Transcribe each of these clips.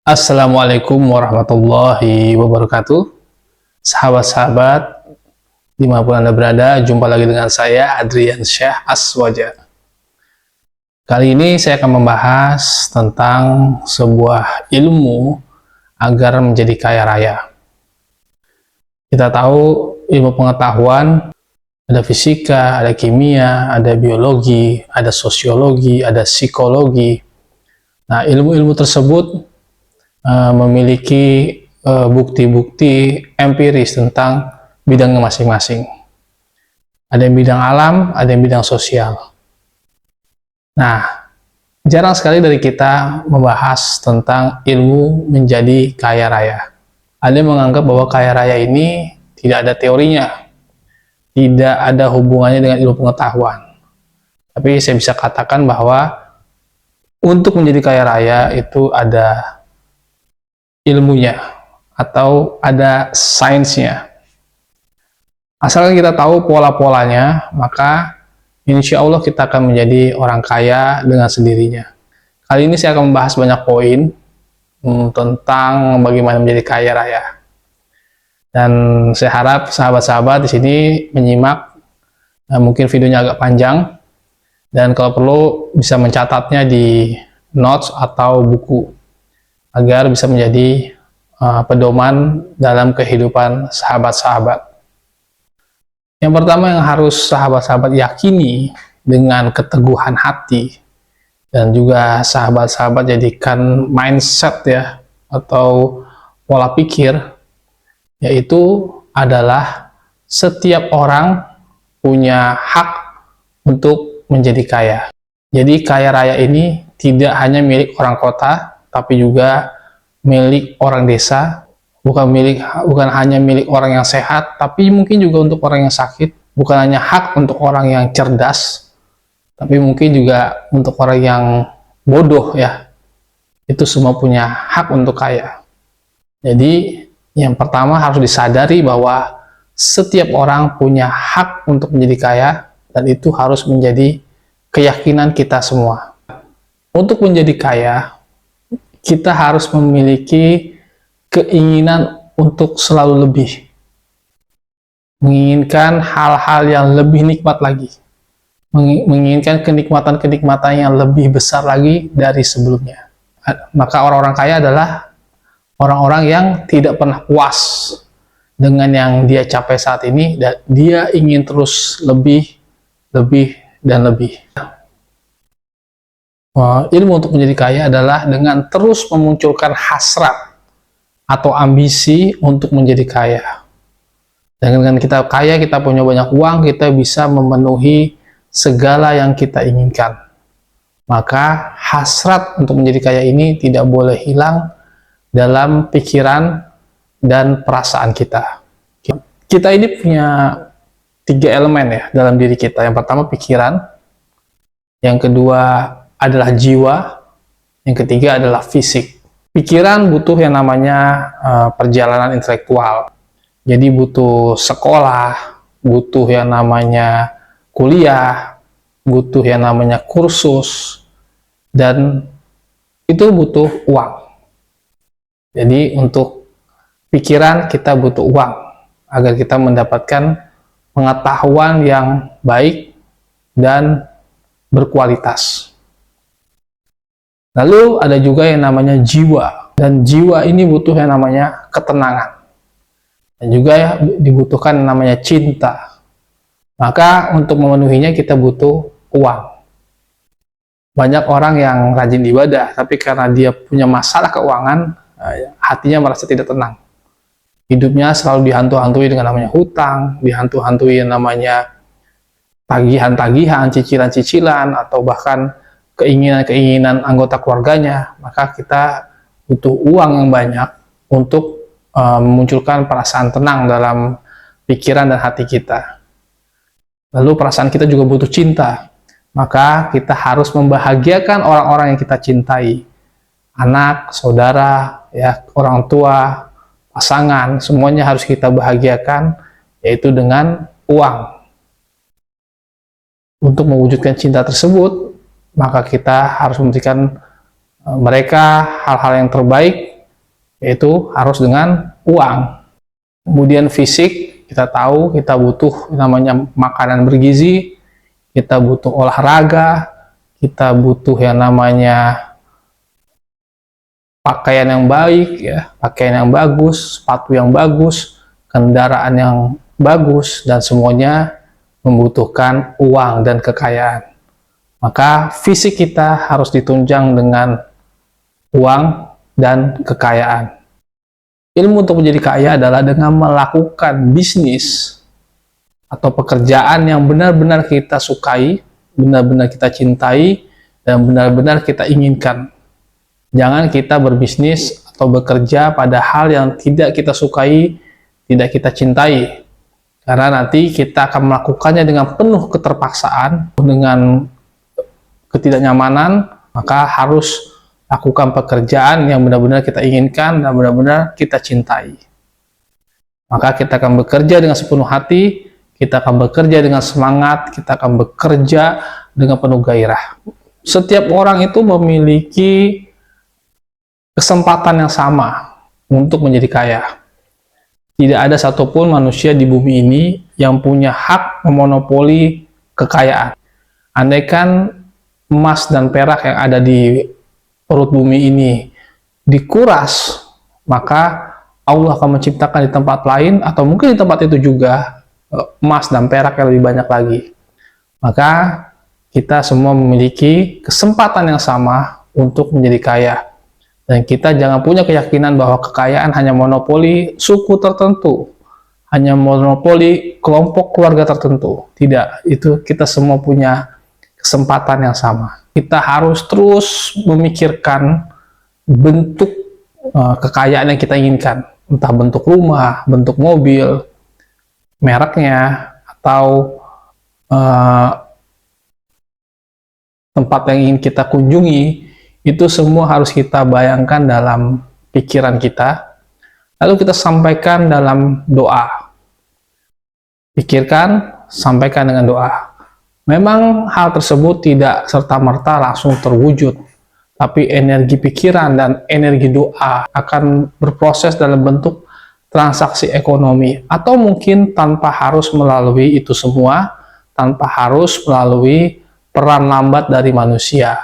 Assalamualaikum warahmatullahi wabarakatuh. Sahabat-sahabat, dimanapun Anda berada, jumpa lagi dengan saya, Adrian Syah Aswaja. Kali ini saya akan membahas tentang sebuah ilmu agar menjadi kaya raya. Kita tahu ilmu pengetahuan, ada fisika, ada kimia, ada biologi, ada sosiologi, ada psikologi. Nah, ilmu-ilmu tersebut memiliki bukti-bukti empiris tentang bidangnya masing-masing. Ada yang bidang alam, ada yang bidang sosial. Nah, jarang sekali dari kita membahas tentang ilmu menjadi kaya raya. Ada yang menganggap bahwa kaya raya ini tidak ada teorinya, tidak ada hubungannya dengan ilmu pengetahuan. Tapi saya bisa katakan bahwa untuk menjadi kaya raya itu ada ilmunya atau ada sainsnya. Asalkan kita tahu pola-polanya, maka insya Allah kita akan menjadi orang kaya dengan sendirinya. Kali ini saya akan membahas banyak poin tentang bagaimana menjadi kaya raya. Dan saya harap sahabat-sahabat di sini menyimak, mungkin videonya agak panjang, dan kalau perlu bisa mencatatnya di notes atau buku, agar bisa menjadi pedoman dalam kehidupan sahabat-sahabat. Yang pertama yang harus sahabat-sahabat yakini dengan keteguhan hati, dan juga sahabat-sahabat jadikan mindset ya, atau pola pikir, yaitu adalah setiap orang punya hak untuk menjadi kaya. Jadi kaya raya ini tidak hanya milik orang kota, tapi juga milik orang desa, bukan hanya milik orang yang sehat, tapi mungkin juga untuk orang yang sakit, bukan hanya hak untuk orang yang cerdas, tapi mungkin juga untuk orang yang bodoh ya. Itu semua punya hak untuk kaya. Jadi yang pertama harus disadari bahwa setiap orang punya hak untuk menjadi kaya, dan itu harus menjadi keyakinan kita semua. Untuk menjadi kaya, kita harus memiliki keinginan untuk selalu lebih, menginginkan hal-hal yang lebih nikmat lagi, menginginkan kenikmatan-kenikmatan yang lebih besar lagi dari sebelumnya. Maka orang-orang kaya adalah orang-orang yang tidak pernah puas dengan yang dia capai saat ini, dan dia ingin terus lebih, dan lebih. Ilmu untuk menjadi kaya adalah dengan terus memunculkan hasrat atau ambisi untuk menjadi kaya. Dan dengan kita kaya, kita punya banyak uang, kita bisa memenuhi segala yang kita inginkan. Maka hasrat untuk menjadi kaya ini tidak boleh hilang dalam pikiran dan perasaan kita. Kita ini punya 3 elemen ya dalam diri kita. Yang pertama pikiran, yang kedua adalah jiwa, yang ketiga adalah fisik. Pikiran butuh yang namanya perjalanan intelektual. Jadi butuh sekolah, butuh yang namanya kuliah, butuh yang namanya kursus, dan itu butuh uang. Jadi untuk pikiran kita butuh uang agar kita mendapatkan pengetahuan yang baik dan berkualitas. Lalu ada juga yang namanya jiwa, dan jiwa ini butuh yang namanya ketenangan, dan juga ya, dibutuhkan yang namanya cinta. Maka untuk memenuhinya kita butuh uang. Banyak orang yang rajin ibadah, tapi karena dia punya masalah keuangan, hatinya merasa tidak tenang. Hidupnya selalu dihantu-hantui dengan namanya hutang, dihantu-hantui yang namanya tagihan-tagihan, cicilan-cicilan, atau bahkan keinginan-keinginan anggota keluarganya. Maka kita butuh uang yang banyak untuk memunculkan perasaan tenang dalam pikiran dan hati kita. Lalu perasaan kita juga butuh cinta. Maka kita harus membahagiakan orang-orang yang kita cintai. Anak, saudara, ya, orang tua, pasangan, semuanya harus kita bahagiakan, yaitu dengan uang. Untuk mewujudkan cinta tersebut, maka kita harus memberikan mereka hal-hal yang terbaik yaitu harus dengan uang. Kemudian fisik, kita tahu kita butuh namanya makanan bergizi, kita butuh olahraga, kita butuh yang namanya pakaian yang baik, ya, pakaian yang bagus, sepatu yang bagus, kendaraan yang bagus, dan semuanya membutuhkan uang dan kekayaan. Maka fisik kita harus ditunjang dengan uang dan kekayaan. Ilmu untuk menjadi kaya adalah dengan melakukan bisnis atau pekerjaan yang benar-benar kita sukai, benar-benar kita cintai, dan benar-benar kita inginkan. Jangan kita berbisnis atau bekerja pada hal yang tidak kita sukai, tidak kita cintai. Karena nanti kita akan melakukannya dengan penuh keterpaksaan, dengan ketidaknyamanan, maka harus lakukan pekerjaan yang benar-benar kita inginkan dan benar-benar kita cintai. Maka kita akan bekerja dengan sepenuh hati, kita akan bekerja dengan semangat, kita akan bekerja dengan penuh gairah. Setiap orang itu memiliki kesempatan yang sama untuk menjadi kaya. Tidak ada satupun manusia di bumi ini yang punya hak memonopoli kekayaan. Andaikan emas dan perak yang ada di perut bumi ini dikuras, maka Allah akan menciptakan di tempat lain, atau mungkin di tempat itu juga emas dan perak yang lebih banyak lagi. Maka kita semua memiliki kesempatan yang sama untuk menjadi kaya. Dan kita jangan punya keyakinan bahwa kekayaan hanya monopoli suku tertentu, hanya monopoli kelompok keluarga tertentu. Tidak, itu kita semua punya kesempatan yang sama. Kita harus terus memikirkan bentuk kekayaan yang kita inginkan, entah bentuk rumah, bentuk mobil, mereknya, atau tempat yang ingin kita kunjungi. Itu semua harus kita bayangkan dalam pikiran kita, lalu kita sampaikan dalam doa. Pikirkan, sampaikan dengan doa. Memang hal tersebut tidak serta-merta langsung terwujud, tapi energi pikiran dan energi doa akan berproses dalam bentuk transaksi ekonomi, atau mungkin tanpa harus melalui itu semua, tanpa harus melalui peran lambat dari manusia.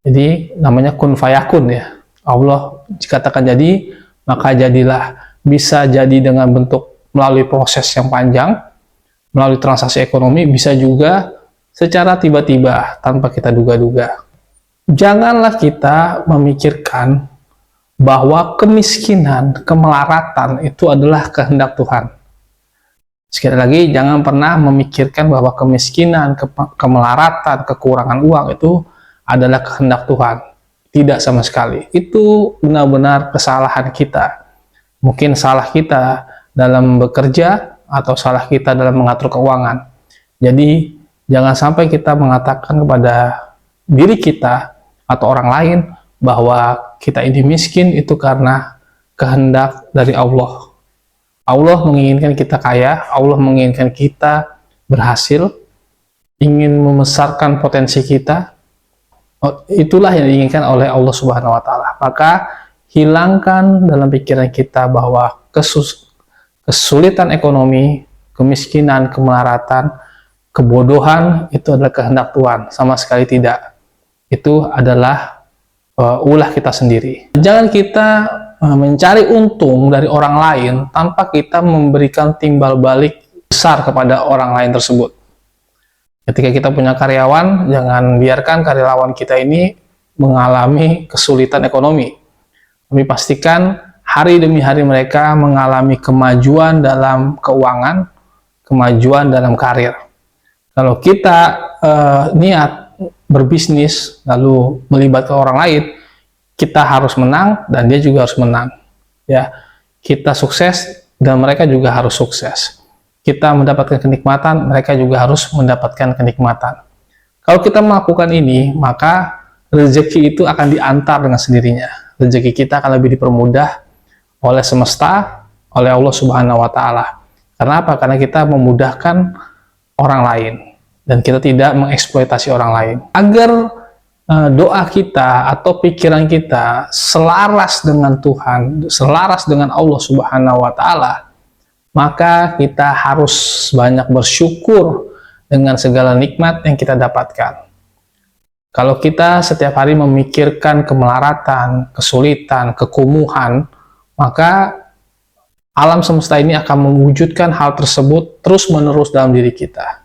Jadi namanya kun fayakun, ya. Allah dikatakan jadi, maka jadilah. Bisa jadi dengan bentuk melalui proses yang panjang, melalui transaksi ekonomi, bisa juga secara tiba-tiba tanpa kita duga-duga. Janganlah kita memikirkan bahwa kemiskinan, kemelaratan itu adalah kehendak Tuhan. Sekali lagi, jangan pernah memikirkan bahwa kemiskinan, kemelaratan, kekurangan uang itu adalah kehendak Tuhan. Tidak sama sekali. Itu benar-benar kesalahan kita. Mungkin salah kita dalam bekerja, atau salah kita dalam mengatur keuangan. Jadi, jangan sampai kita mengatakan kepada diri kita atau orang lain bahwa kita ini miskin itu karena kehendak dari Allah. Allah menginginkan kita kaya, Allah menginginkan kita berhasil, ingin membesarkan potensi kita. Itulah yang diinginkan oleh Allah Subhanahu wa Ta'ala. Maka hilangkan dalam pikiran kita bahwa kesulitan ekonomi, kemiskinan, kemelaratan, kebodohan itu adalah kehendak Tuhan. Sama sekali tidak. Itu adalah ulah kita sendiri. Jangan kita mencari untung dari orang lain tanpa kita memberikan timbal balik besar kepada orang lain tersebut. Ketika kita punya karyawan, jangan biarkan karyawan kita ini mengalami kesulitan ekonomi. Kami pastikan hari demi hari mereka mengalami kemajuan dalam keuangan, kemajuan dalam karir. Kalau kita niat berbisnis lalu melibatkan orang lain, kita harus menang dan dia juga harus menang. Ya, kita sukses dan mereka juga harus sukses. Kita mendapatkan kenikmatan, mereka juga harus mendapatkan kenikmatan. Kalau kita melakukan ini, maka rezeki itu akan diantar dengan sendirinya. Rezeki kita akan lebih dipermudah oleh semesta, oleh Allah Subhanahu wa Ta'ala. Karena apa? Karena kita memudahkan orang lain dan kita tidak mengeksploitasi orang lain. Agar doa kita atau pikiran kita selaras dengan Tuhan, selaras dengan Allah Subhanahu wa Ta'ala, maka kita harus banyak bersyukur dengan segala nikmat yang kita dapatkan. Kalau kita setiap hari memikirkan kemelaratan, kesulitan, kekumuhan, maka alam semesta ini akan mewujudkan hal tersebut terus-menerus dalam diri kita.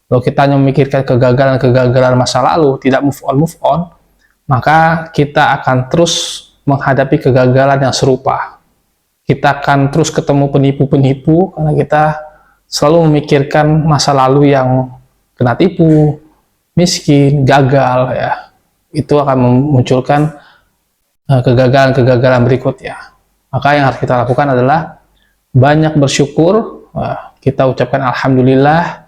Kalau kita hanya memikirkan kegagalan-kegagalan masa lalu, tidak move on, maka kita akan terus menghadapi kegagalan yang serupa. Kita akan terus ketemu penipu-penipu karena kita selalu memikirkan masa lalu yang kena tipu, miskin, gagal, ya. Itu akan memunculkan kegagalan-kegagalan berikutnya. Maka yang harus kita lakukan adalah banyak bersyukur, kita ucapkan alhamdulillah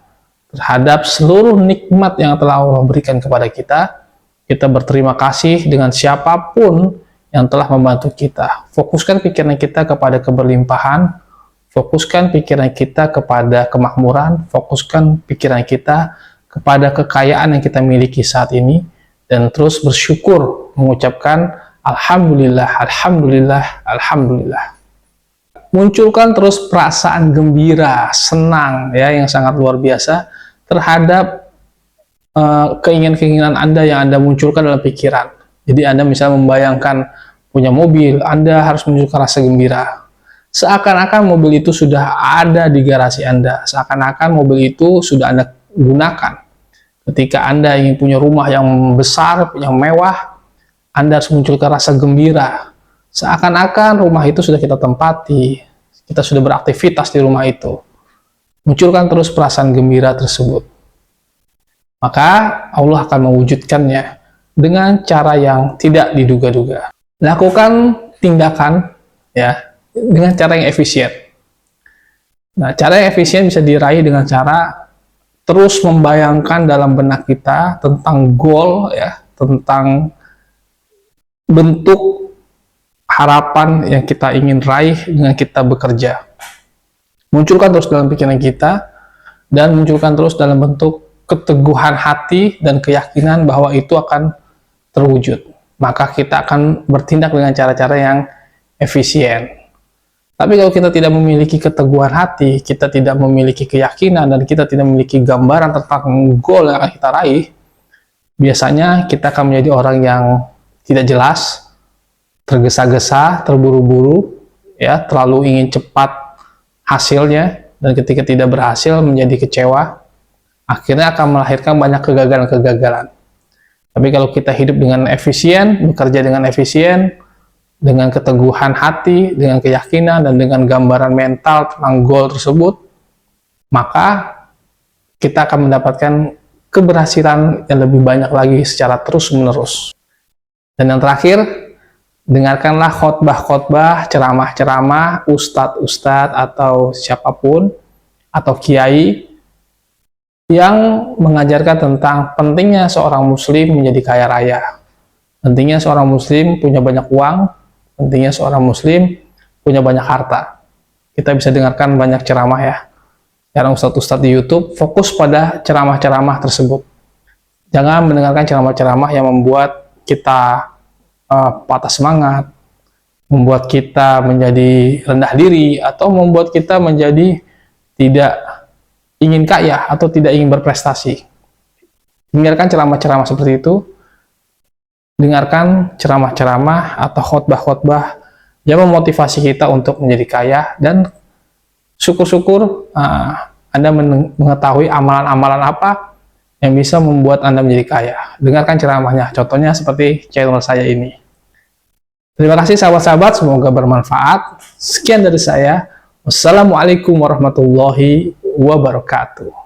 terhadap seluruh nikmat yang telah Allah berikan kepada kita. Kita berterima kasih dengan siapapun yang telah membantu kita. Fokuskan pikiran kita kepada keberlimpahan, fokuskan pikiran kita kepada kemakmuran, fokuskan pikiran kita kepada kekayaan yang kita miliki saat ini, dan terus bersyukur mengucapkan alhamdulillah, alhamdulillah, alhamdulillah. Munculkan terus perasaan gembira, senang, ya, yang sangat luar biasa terhadap keinginan-keinginan Anda yang Anda munculkan dalam pikiran. Jadi Anda misalnya membayangkan punya mobil, Anda harus menunjukkan rasa gembira. Seakan-akan mobil itu sudah ada di garasi Anda, seakan-akan mobil itu sudah Anda gunakan. Ketika Anda ingin punya rumah yang besar, yang mewah, Anda harus munculkan rasa gembira. Seakan-akan rumah itu sudah kita tempati, kita sudah beraktivitas di rumah itu. Munculkan terus perasaan gembira tersebut. Maka Allah akan mewujudkannya dengan cara yang tidak diduga-duga. Lakukan tindakan, ya, dengan cara yang efisien. Nah, cara yang efisien bisa diraih dengan cara terus membayangkan dalam benak kita tentang goal, ya, tentang bentuk harapan yang kita ingin raih dengan kita bekerja. Munculkan terus dalam pikiran kita, dan munculkan terus dalam bentuk keteguhan hati dan keyakinan bahwa itu akan terwujud. Maka kita akan bertindak dengan cara-cara yang efisien. Tapi kalau kita tidak memiliki keteguhan hati, kita tidak memiliki keyakinan, dan kita tidak memiliki gambaran tentang goal yang akan kita raih, biasanya kita akan menjadi orang yang tidak jelas, tergesa-gesa, terburu-buru, ya, terlalu ingin cepat hasilnya, dan ketika tidak berhasil menjadi kecewa, akhirnya akan melahirkan banyak kegagalan-kegagalan. Tapi kalau kita hidup dengan efisien, bekerja dengan efisien, dengan keteguhan hati, dengan keyakinan, dan dengan gambaran mental tentang goal tersebut, maka kita akan mendapatkan keberhasilan yang lebih banyak lagi secara terus-menerus. Dan yang terakhir, dengarkanlah khotbah-khotbah, ceramah-ceramah, ustadz-ustadz atau siapapun, atau kiai, yang mengajarkan tentang pentingnya seorang muslim menjadi kaya raya. Pentingnya seorang muslim punya banyak uang, pentingnya seorang muslim punya banyak harta. Kita bisa dengarkan banyak ceramah, ya. Sekarang ustadz-ustadz di YouTube fokus pada ceramah-ceramah tersebut. Jangan mendengarkan ceramah-ceramah yang membuat kita patah semangat, membuat kita menjadi rendah diri, atau membuat kita menjadi tidak ingin kaya atau tidak ingin berprestasi. Dengarkan ceramah-ceramah seperti itu. Dengarkan ceramah-ceramah atau khotbah-khotbah yang memotivasi kita untuk menjadi kaya, dan syukur-syukur Anda mengetahui amalan-amalan apa yang bisa membuat Anda menjadi kaya. Dengarkan ceramahnya, contohnya seperti channel saya ini. Terima kasih sahabat-sahabat, semoga bermanfaat. Sekian dari saya. Wassalamualaikum warahmatullahi wabarakatuh.